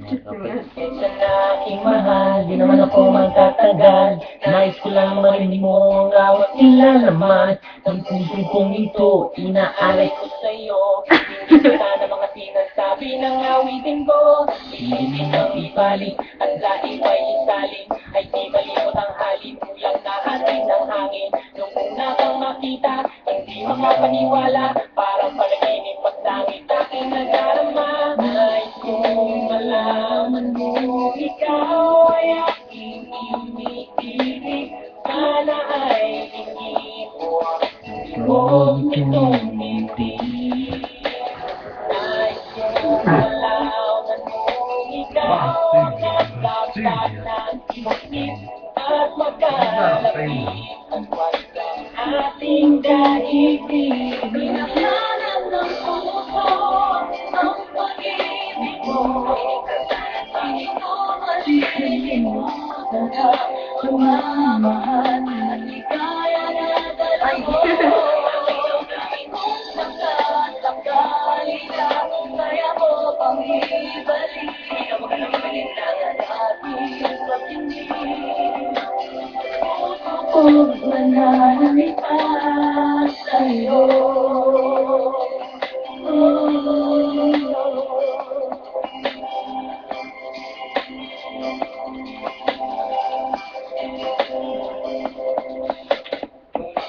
Kaysa na aking mahal, di naman ako magtatagal. Nais ko lang marinig mo ang awat nila naman. Ang puso kong ito, inaalay ko sa'yo. Hindi ka na mga sinasabi ng awitin ko. Pilitin ang ibalik, at dahil ay isaling. Ay di malimot ang halin, kulang na hatid ng hangin. Nung una kang makita, hindi makapaniwala. Parang panaginip at langit aking nadarama. Nais kong malaman mo, ikaw ay aking iniibig. Sana ay hingin mo ang huwag nitong bibig. Nais kong malaman mo, ikaw ang nagdapat ng isip at magkalapit at wag ang ating daigdig. Pinakanan ng puso ang pag-ibig mo. Hindi ko malilimutan ang sumamahal at ligaya na dala mo. Kaya mo pang ibalik ang ating pag-ibig. Huwag mananalipan sa'yo.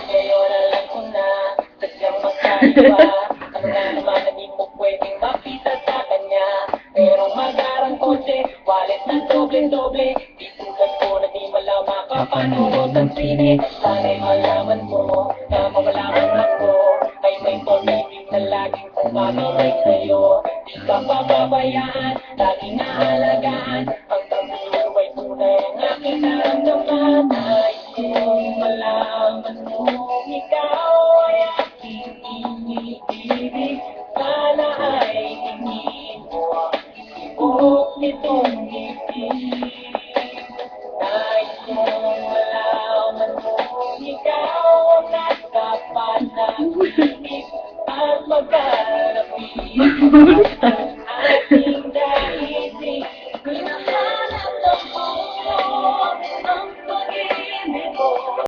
Ngayon alam ko na, sadyang magkaiba. Ano nga naman na di mo pwedeng makita sa kanya. Merong magarang kotse, wallet na doble-doble. Di tulad ko na di malama kapanood ng sine. Sana'y malaman mo, na mawalaman ako. Ay may pag-ibig na laging kumababay sa'yo. Di ka pababayaan, laging naalagaan. Hanggang dulo ay tunay ang aking naramdaman. Nais kong malaman mo, ikaw ay aking iniibig. Sana ay hingin mo ang ibig nitong ibig. Nais kong malaman mo, ikaw ang nagtapat ng ibig at magkalapit.